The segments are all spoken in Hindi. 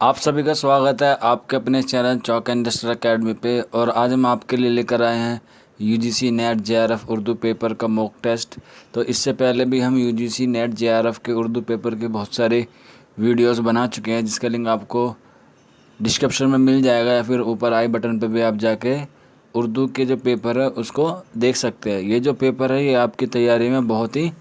आप सभी का स्वागत है आपके अपने चैनल चौक इंडस्ट्री एकेडमी पे। और आज हम आपके लिए लेकर आए हैं UGC net JRF Urdu paper का मॉक टेस्ट। तो इससे पहले भी हम यूजीसी नेट जेआरएफ के उर्दू पेपर के बहुत सारे वीडियोस बना चुके हैं, जिसका लिंक आपको डिस्क्रिप्शन में मिल जाएगा या फिर ऊपर आई बटन पे भी आप जाके उर्दू के जो पेपर है उसको देख सकते हैं। ये जो पेपर है ये आपकी तैयारी में बहुत ही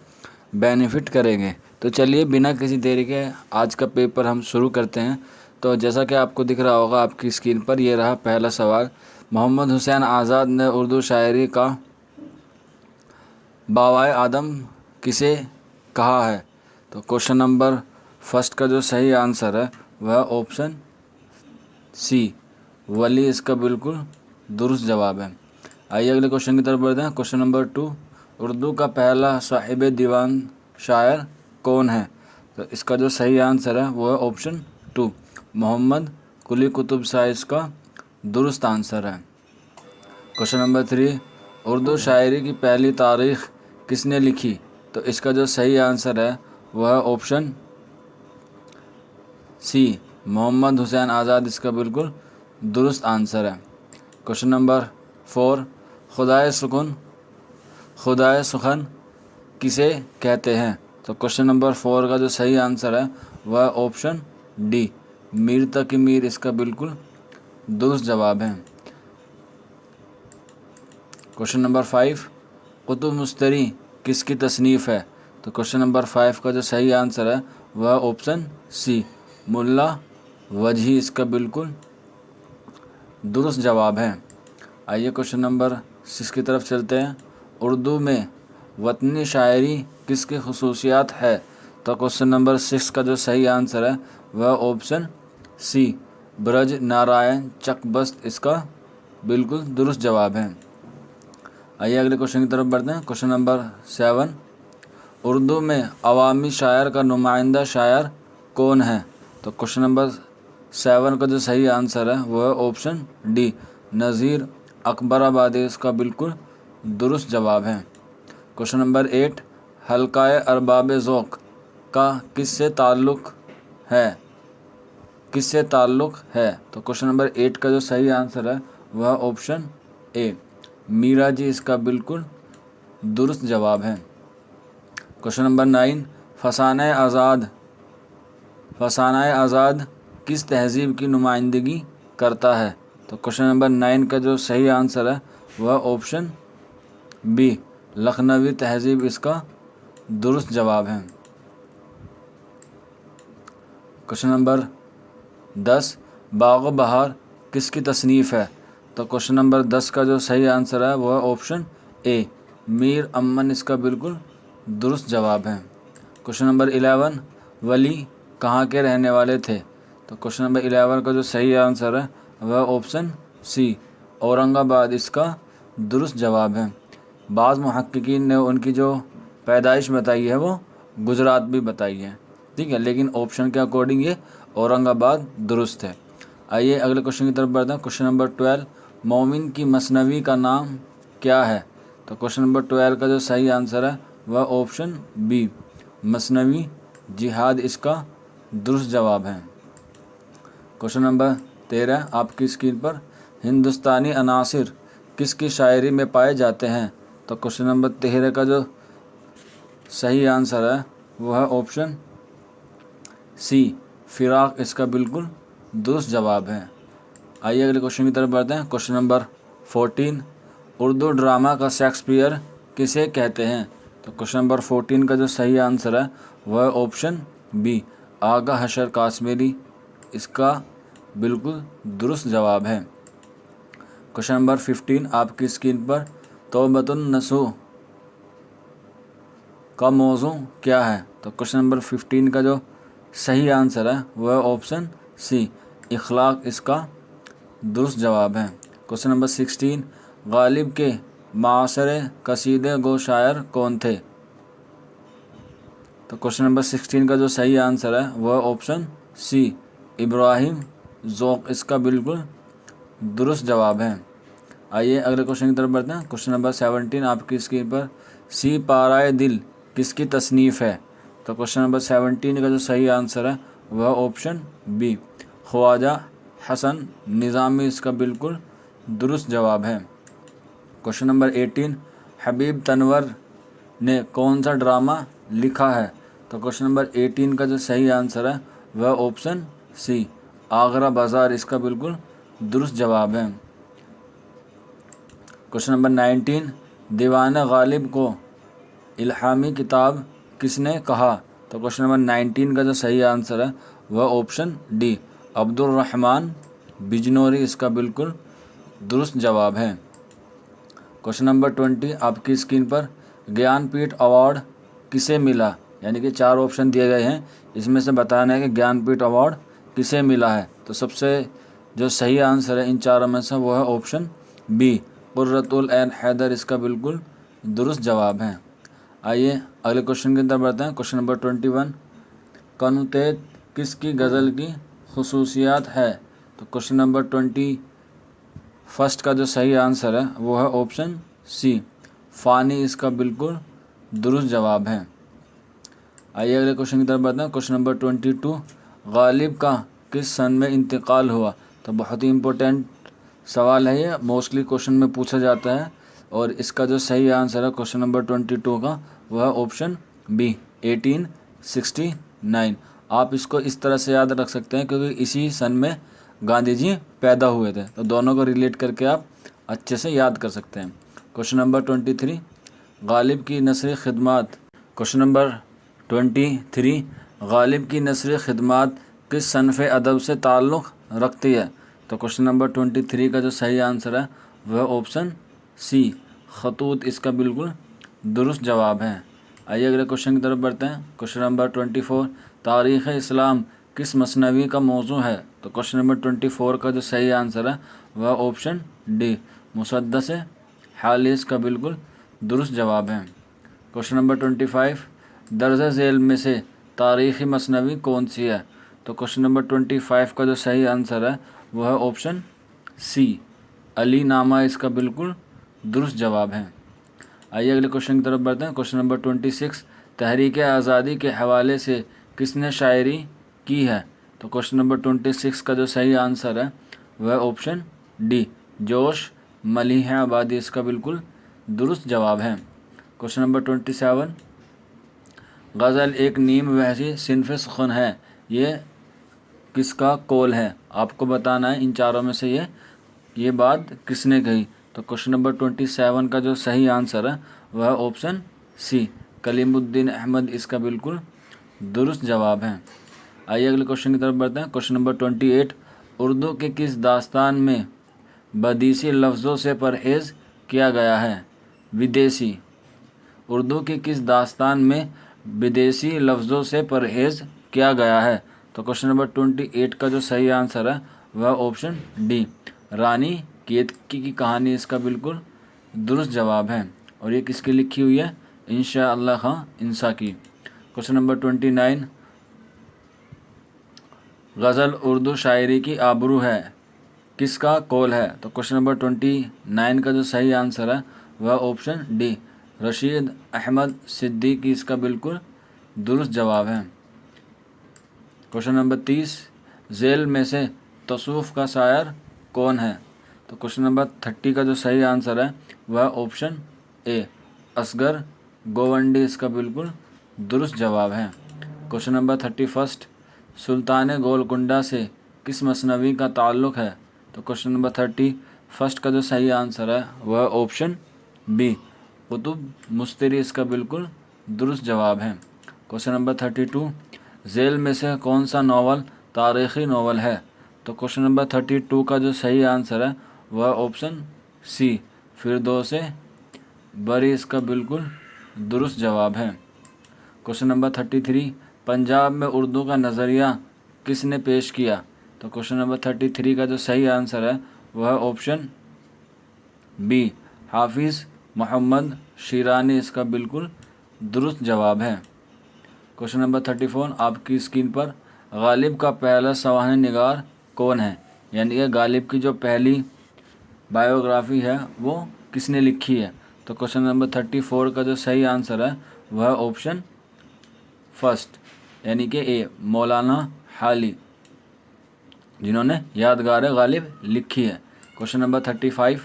बेनिफिट करेंगे। तो चलिए बिना किसी देरी के आज का पेपर हम शुरू करते हैं। तो जैसा कि आपको दिख रहा होगा आपकी स्क्रीन पर, ये रहा पहला सवाल। मोहम्मद हुसैन आज़ाद ने उर्दू शायरी का बावाए आदम किसे कहा है? तो क्वेश्चन नंबर फर्स्ट का जो सही आंसर है वह ऑप्शन सी वली इसका बिल्कुल दुरुस्त जवाब है। आइए अगले क्वेश्चन की तरफ बढ़ते हैं। क्वेश्चन नंबर 2, उर्दू का पहला साहिब दीवान शायर कौन है? तो इसका जो सही आंसर है वो है ऑप्शन 2 मोहम्मद कुली कुतुब शाह इसका दुरुस्त आंसर है। क्वेश्चन नंबर 3, उर्दू शायरी की पहली तारीख किसने लिखी? तो इसका जो सही आंसर है वह है ऑप्शन सी मोहम्मद हुसैन आज़ाद इसका बिल्कुल दुरुस्त आंसर है। क्वेश्चन नंबर 4, खुदाए सुखन किसे कहते हैं? तो क्वेश्चन नंबर 4 का जो सही आंसर है वह ऑप्शन डी मीर तकी मीर इसका बिल्कुल दुरुस्त जवाब है। क्वेश्चन नंबर 5, कुतुब मुस्तरी किसकी तसनीफ़ है? तो क्वेश्चन नंबर 5 का जो सही आंसर है वह ऑप्शन सी मुल्ला वजही इसका बिल्कुल दुरुस्त जवाब है। आइए क्वेश्चन नंबर 6 की तरफ चलते हैं। उर्दू में वतनी शायरी किसकी खसूसियात है? तो क्वेश्चन नंबर 6 का जो सही आंसर है वह ऑप्शन सी ब्रज नारायण चकबस्त इसका बिल्कुल दुरुस्त जवाब है। आइए अगले क्वेश्चन की तरफ बढ़ते हैं। क्वेश्चन नंबर 7, उर्दू में अवामी शायर का नुमाइंदा शायर कौन है? तो क्वेश्चन नंबर 7 का जो सही आंसर है वह ऑप्शन डी नज़ीर अकबराबादी इसका बिल्कुल दुरुस्त जवाब है। क्वेश्चन नंबर 8, हल्काए अरबाब ज़ौक़ का किससे ताल्लुक़ है? तो क्वेश्चन नंबर 8 का जो सही आंसर है वह ऑप्शन ए मीरा जी इसका बिल्कुल दुरुस्त जवाब है। क्वेश्चन नंबर 9, फसाना आज़ाद किस तहज़ीब की नुमाइंदगी करता है? तो क्वेश्चन नंबर 9 का जो सही आंसर है वह ऑप्शन बी लखनवी तहज़ीब इसका दुरुस्त जवाब है। क्वेश्चन नंबर 10, बाग़ बहार किसकी तसनीफ़ है? तो क्वेश्चन नंबर 10 का जो सही आंसर है वह ऑप्शन ए मीर अमन इसका बिल्कुल दुरुस्त जवाब है। क्वेश्चन नंबर 11, वली कहाँ के रहने वाले थे? तो क्वेश्चन नंबर 11 का जो सही आंसर है वह ऑप्शन सी औरंगाबाद इसका दुरुस्त जवाब है। बाज़ मुहक्किकीन ने उनकी जो पैदाइश बताई है वो गुजरात भी बताई है, ठीक है, लेकिन ऑप्शन के अकॉर्डिंग ये औरंगाबाद दुरुस्त है। आइए अगले क्वेश्चन की तरफ बढ़ते हैं। क्वेश्चन नंबर 12, मोमिन की मसनवी का नाम क्या है? तो क्वेश्चन नंबर 12 का जो सही आंसर है वह ऑप्शन बी मसनवी जिहाद इसका दुरुस्त जवाब है। क्वेश्चन नंबर 13 आपकी स्क्रीन पर, हिंदुस्तानी अनासिर किसकी शायरी में पाए जाते हैं? तो क्वेश्चन नंबर 13 का जो सही आंसर है वह ऑप्शन सी फिराक इसका बिल्कुल दुरुस्त जवाब है। आइए अगले क्वेश्चन की तरफ बढ़ते हैं। क्वेश्चन नंबर 14, उर्दू ड्रामा का शेक्सपियर किसे कहते हैं? तो क्वेश्चन नंबर 14 का जो सही आंसर है वह ऑप्शन बी आगा हशर काश्मीरी इसका बिल्कुल दुरुस्त जवाब है। क्वेश्चन नंबर 15 आपकी स्क्रीन पर, तौबतुन नसूह का मौजू क्या है? तो क्वेश्चन नंबर 15 का जो सही आंसर है वह ऑप्शन सी इखलाक इसका दुरुस्त जवाब है। क्वेश्चन नंबर 16, गालिब के मासरे कसीदे गो शायर कौन थे? तो क्वेश्चन नंबर 16 का जो सही आंसर है वह ऑप्शन सी इब्राहिम ज़ौक़ इसका बिल्कुल दुरुस्त जवाब है। आइए अगले क्वेश्चन की तरफ बढ़ते हैं। क्वेश्चन नंबर 17 आपकी स्क्रीन पर, सी पाराए दिल किसकी तसनीफ़ है? तो क्वेश्चन नंबर 17 का जो सही आंसर है वह ऑप्शन बी ख्वाजा हसन निज़ामी इसका बिल्कुल दुरुस्त जवाब है। क्वेश्चन नंबर 18, हबीब तनवर ने कौन सा ड्रामा लिखा है? तो क्वेश्चन नंबर 18 का जो सही आंसर है वह ऑप्शन सी, आगरा बाज़ार इसका बिल्कुल दुरुस्त जवाब है। क्वेश्चन नंबर 19, दीवान गालिब को इल्हामी किताब किसने कहा? तो क्वेश्चन नंबर 19 का जो सही आंसर है वह ऑप्शन डी, अब्दुल रहमान बिजनौरी इसका बिल्कुल दुरुस्त जवाब है। क्वेश्चन नंबर 20 आपकी स्क्रीन पर, ज्ञानपीठ अवार्ड किसे मिला? यानी कि 4 ऑप्शन दिए गए हैं, इसमें से बताना है कि ज्ञानपीठ अवार्ड किसे मिला है। तो सबसे जो सही आंसर है इन चारों में से वो है ऑप्शन बी, कुर्रतुल ऐन हैदर इसका बिल्कुल दुरुस्त जवाब है। आइए अगले क्वेश्चन की तरफ बढ़ते हैं। क्वेश्चन नंबर 21, कनुतेत किसकी गज़ल की खसूसियात है? तो क्वेश्चन नंबर 21 का जो सही आंसर है वो है ऑप्शन सी, फ़ानी इसका बिल्कुल दुरुस्त जवाब है। आइए अगले क्वेश्चन की तरफ बढ़ते हैं। क्वेश्चन नंबर 22, गालिब का किस सन में इंतकाल हुआ? तो बहुत ही इम्पोर्टेंट सवाल है ये, मोस्टली क्वेश्चन में पूछा जाता है और इसका जो सही आंसर है क्वेश्चन नंबर 22 का वह ऑप्शन बी, 1869। आप इसको इस तरह से याद रख सकते हैं क्योंकि इसी सन में गांधी जी पैदा हुए थे, तो दोनों को रिलेट करके आप अच्छे से याद कर सकते हैं। क्वेश्चन नंबर 23, गालिब की नस्री खिदमात। क्वेश्चन नंबर 23, गालिब की नस्री खिदमात किस सनफ़ अदब से ताल्लुक़ रखती है? तो क्वेश्चन नंबर 23 का जो सही आंसर है वह ऑप्शन सी, खतूत इसका बिल्कुल दुरुस्त जवाब है। आइए अगले क्वेश्चन की तरफ बढ़ते हैं। क्वेश्चन नंबर 24, तारीख़ इस्लाम किस मसनवी का मौजू है? तो क्वेश्चन नंबर 24 का जो सही आंसर है वह ऑप्शन डी, मुसद्दस हालिस का बिल्कुल दुरुस्त जवाब है। क्वेश्चन नंबर 25, दर्ज झेल में से तारीख़ी मसनवी कौन सी है? तो क्वेश्चन नंबर 25 का जो सही आंसर है वह है ऑप्शन सी, अली नामा इसका बिल्कुल दुरुस्त जवाब है। आइए अगले क्वेश्चन की तरफ बढ़ते हैं। क्वेश्चन नंबर 26, तहरीक आज़ादी के हवाले से किसने शायरी की है? तो क्वेश्चन नंबर 26 का जो सही आंसर है वह ऑप्शन डी, जोश मलिह आबादी इसका बिल्कुल दुरुस्त जवाब है। क्वेश्चन नंबर 27, गज़ल एक नीम वहशी सिनफ़ सुख़न है, ये किसका कौल है? आपको बताना है इन चारों में से ये बात किसने कही। तो क्वेश्चन नंबर 27 का जो सही आंसर है वह ऑप्शन सी, कलीमुद्दीन अहमद इसका बिल्कुल दुरुस्त जवाब है। आइए अगले क्वेश्चन की तरफ बढ़ते हैं। क्वेश्चन नंबर 28, उर्दू के किस दास्तान में बदीसी लफ्ज़ों से परहेज़ किया गया है? विदेशी, उर्दू के किस दास्तान में विदेशी लफ्ज़ों से परहेज़ किया गया है? तो क्वेश्चन नंबर 28 का जो सही आंसर है वह ऑप्शन डी, रानी केतकी की कहानी इसका बिल्कुल दुरुस्त जवाब है। और ये किसकी लिखी हुई है? इंशाअल्लाह खां इंसा की। क्वेश्चन नंबर 29, गज़ल उर्दू शायरी की आबरू है, किसका कौल है? तो क्वेश्चन नंबर 29 का जो सही आंसर है वह ऑप्शन डी, रशीद अहमद सिद्दीकी इसका बिल्कुल दुरुस्त जवाब है। क्वेश्चन नंबर 30, झेल में से तसूफ़ का शायर कौन है? तो क्वेश्चन नंबर 30 का जो सही आंसर है वह ऑप्शन ए, असगर गोवंडी इसका बिल्कुल दुरुस्त जवाब है। क्वेश्चन नंबर 31, सुल्तान गोलकुंडा से किस मसनवी का ताल्लुक़ है? तो क्वेश्चन नंबर 31 का जो सही आंसर है वह ऑप्शन बी, कुतुब मुस्तरी इसका बिल्कुल दुरुस्त जवाब है। क्वेश्चन नंबर 32, झेल में से कौन सा नावल तारीख़ी नावल है? तो क्वेश्चन नंबर 32 का जो सही आंसर है वह ऑप्शन सी, फिरदौस बरी इसका बिल्कुल दुरुस्त जवाब है। क्वेश्चन नंबर 33, पंजाब में उर्दू का नज़रिया किसने पेश किया? तो क्वेश्चन नंबर 33 का जो सही आंसर है वह ऑप्शन बी, हाफिज़ मोहम्मद शिरानी इसका बिल्कुल दुरुस्त जवाब है। क्वेश्चन नंबर 34 आपकी स्क्रीन पर, गालिब का पहला सवाहिनी निगार कौन है? यानी कि गालिब की जो पहली बायोग्राफी है वो किसने लिखी है? तो क्वेश्चन नंबर 34 का जो सही आंसर है वह ऑप्शन फर्स्ट यानी कि ए, मौलाना हाली। जिन्होंने यादगार गालिब लिखी है। क्वेश्चन नंबर 35,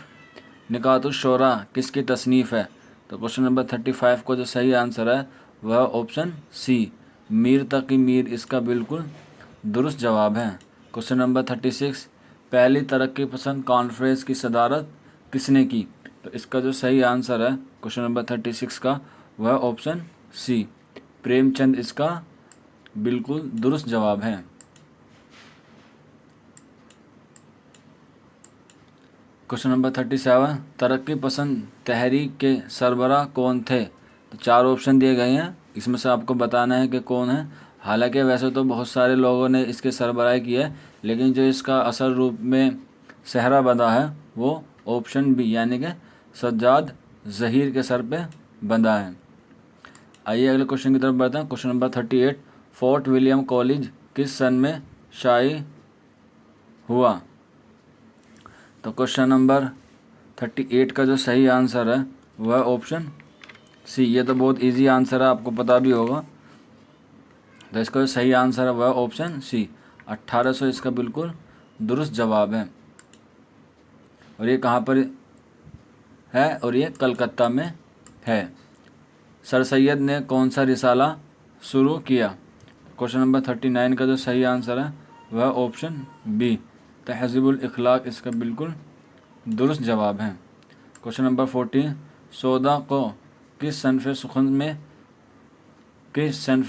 निकातुश्शोरा किसकी तसनीफ़ है? तो क्वेश्चन नंबर 35 को जो सही आंसर है वह ऑप्शन सी, मीर तकी मीर इसका बिल्कुल दुरुस्त जवाब है। क्वेश्चन नंबर 36, पहली तरक्की पसंद कॉन्फ्रेंस की सदारत किसने की? तो इसका जो सही आंसर है क्वेश्चन नंबर 36 का वह ऑप्शन सी, प्रेमचंद इसका बिल्कुल दुरुस्त जवाब है। क्वेश्चन नंबर 37, तरक्की पसंद तहरीक के सरबराह कौन थे? तो 4 ऑप्शन दिए गए हैं, इसमें से आपको बताना है कि कौन है। हालांकि वैसे तो बहुत सारे लोगों ने इसके सरबराही की है, लेकिन जो इसका असल रूप में सहरा बंधा है वो ऑप्शन बी यानी कि सज्जाद ज़हीर के सर पे बंधा है। आइए अगले क्वेश्चन की तरफ बढ़ते हैं। Question number 38, fort William college किस सन में शाई हुआ? तो क्वेश्चन नंबर 38 का जो सही आंसर है वह ऑप्शन सी, ये तो बहुत इजी आंसर है, आपको पता भी होगा। तो इसका जो सही आंसर है वह ऑप्शन सी, 1800 इसका बिल्कुल दुरुस्त जवाब है। और ये कहाँ पर है? और ये कलकत्ता में है। सर सैयद ने कौन सा रिसाला शुरू किया? क्वेश्चन नंबर 39 का जो सही आंसर है वह ऑप्शन बी, तहज़ीबुल इखलाक इसका बिल्कुल दुरुस्त जवाब है। क्वेश्चन नंबर 40, सौदा को किस सनफ़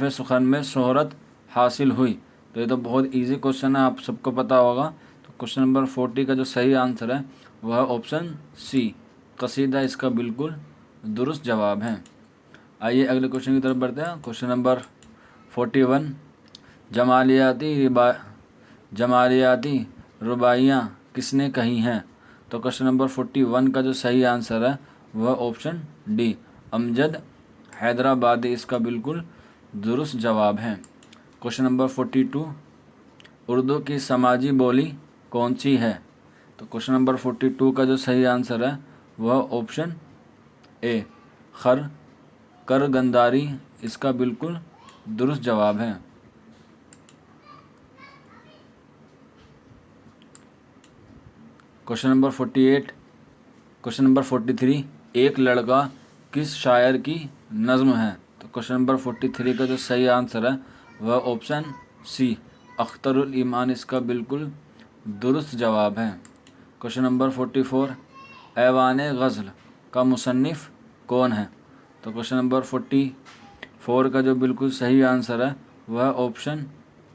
सुखन में शोहरत हासिल हुई? तो ये तो बहुत इजी क्वेश्चन है, आप सबको पता होगा। तो क्वेश्चन नंबर 40 का जो सही आंसर है वह ऑप्शन सी, कसीदा इसका बिल्कुल दुरुस्त जवाब है। आइए अगले क्वेश्चन की तरफ बढ़ते हैं। क्वेश्चन नंबर 41, जमालियाती रुबाइयाँ किसने कही हैं? तो क्वेश्चन नंबर 41 का जो सही आंसर है वह ऑप्शन डी, अमजद हैदराबादी इसका बिल्कुल दुरुस्त जवाब है। क्वेश्चन नंबर 42, उर्दू की समाजी बोली कौन सी है? तो क्वेश्चन नंबर 42 का जो सही आंसर है वह ऑप्शन ए, करगंदारी इसका बिल्कुल दुरुस्त जवाब है। क्वेश्चन नंबर 43, एक लड़का किस शायर की नज़्म है? तो क्वेश्चन नंबर 43 का जो सही आंसर है वह ऑप्शन सी, अख्तरुल ईमान इसका बिल्कुल दुरुस्त जवाब है। क्वेश्चन नंबर 44, ऐवान ग़ज़ल का मुसन्निफ़ कौन है? तो क्वेश्चन नंबर 44 का जो बिल्कुल सही आंसर है वह ऑप्शन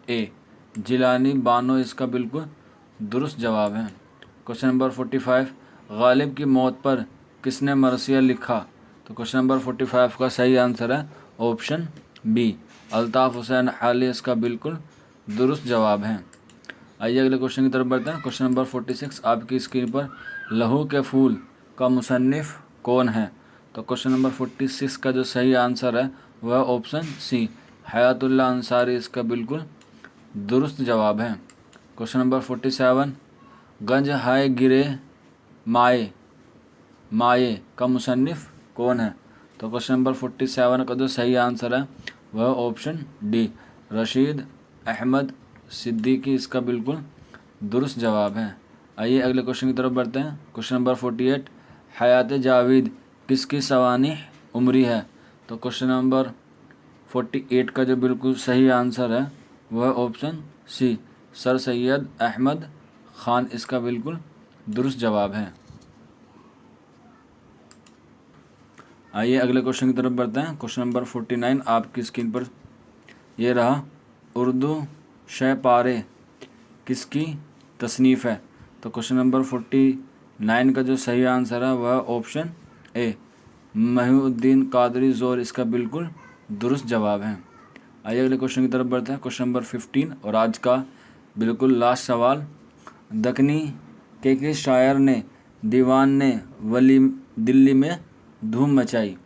ए, जिलानी बानो इसका बिल्कुल दुरुस्त जवाब है। क्वेश्चन नंबर 45, गालिब की मौत पर किसने मरसिया लिखा? तो क्वेश्चन नंबर 45 का सही आंसर है ऑप्शन बी, अल्ताफ़ हुसैन हाली इसका बिल्कुल दुरुस्त जवाब है। आइए अगले क्वेश्चन की तरफ बढ़ते हैं। क्वेश्चन नंबर 46, आपकी स्क्रीन पर लहू के फूल का मुसन्निफ़ कौन है? तो क्वेश्चन नंबर 46 का जो सही आंसर है वह ऑप्शन सी, हयातुल्लाह अंसारी इसका बिल्कुल दुरुस्त जवाब है। क्वेश्चन नंबर 47, गंज हाय गिरे माए का मुसन्निफ़ कौन है? तो क्वेश्चन नंबर 47 का जो सही आंसर है वह ऑप्शन डी, रशीद अहमद सिद्दीकी इसका बिल्कुल दुरुस्त जवाब है। आइए अगले क्वेश्चन की तरफ बढ़ते हैं। क्वेश्चन नंबर 48, हयात जावेद किसकी सवानिह उम्री है? तो क्वेश्चन नंबर 48 का जो बिल्कुल सही आंसर है वह option C, sir Syed Ahmed Khan इसका बिल्कुल दुरुस्त जवाब है। आइए अगले क्वेश्चन की तरफ बढ़ते हैं। क्वेश्चन नंबर 49 आपकी स्क्रीन पर ये रहा, उर्दू शय पारे किसकी तसनीफ़ है? तो क्वेश्चन नंबर 49 का जो सही आंसर है वह ऑप्शन ए, महिउद्दीन कादरी ज़ोर इसका बिल्कुल दुरुस्त जवाब है। आइए अगले क्वेश्चन की तरफ बढ़ते हैं। क्वेश्चन नंबर 15 और आज का बिल्कुल लास्ट सवाल, दक्कनी के किस शायर ने दीवान ने वली दिल्ली में धूम मचाई?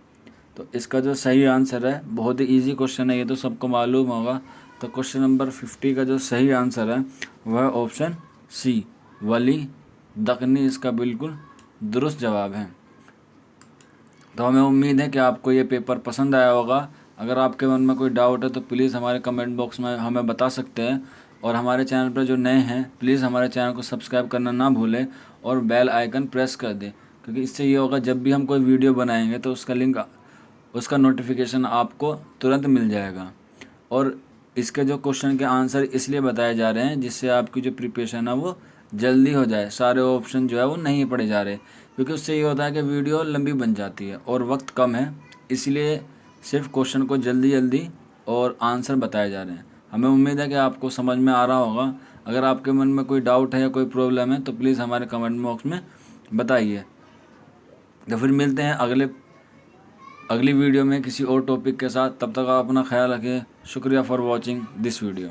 तो इसका जो सही आंसर है, बहुत ही इजी क्वेश्चन है, ये तो सबको मालूम होगा। तो क्वेश्चन नंबर 50 का जो सही आंसर है वह ऑप्शन सी, वली दक्कनी इसका बिल्कुल दुरुस्त जवाब है। तो हमें उम्मीद है कि आपको ये पेपर पसंद आया होगा। अगर आपके मन में कोई डाउट है तो प्लीज़ हमारे कमेंट बॉक्स में हमें बता सकते हैं। और हमारे चैनल पर जो नए हैं प्लीज़ हमारे चैनल को सब्सक्राइब करना ना भूलें और बेल आइकन प्रेस कर दें, क्योंकि इससे ये होगा जब भी हम कोई वीडियो बनाएंगे तो उसका लिंक, उसका नोटिफिकेशन आपको तुरंत मिल जाएगा। और इसके जो क्वेश्चन के आंसर इसलिए बताए जा रहे हैं जिससे आपकी जो प्रिपरेशन है वो जल्दी हो जाए, सारे ऑप्शन जो है वो नहीं पढ़े जा रहे, क्योंकि उससे ये होता है कि वीडियो लंबी बन जाती है और वक्त कम है, इसलिए सिर्फ क्वेश्चन को जल्दी जल्दी और आंसर बताए जा रहे हैं। हमें उम्मीद है कि आपको समझ में आ रहा होगा। अगर आपके मन में कोई डाउट है या कोई प्रॉब्लम है तो प्लीज़ हमारे कमेंट बॉक्स में बताइए। तो फिर मिलते हैं अगली वीडियो में किसी और टॉपिक के साथ। तब तक आप अपना ख्याल रखें। शुक्रिया फॉर वॉचिंग दिस वीडियो।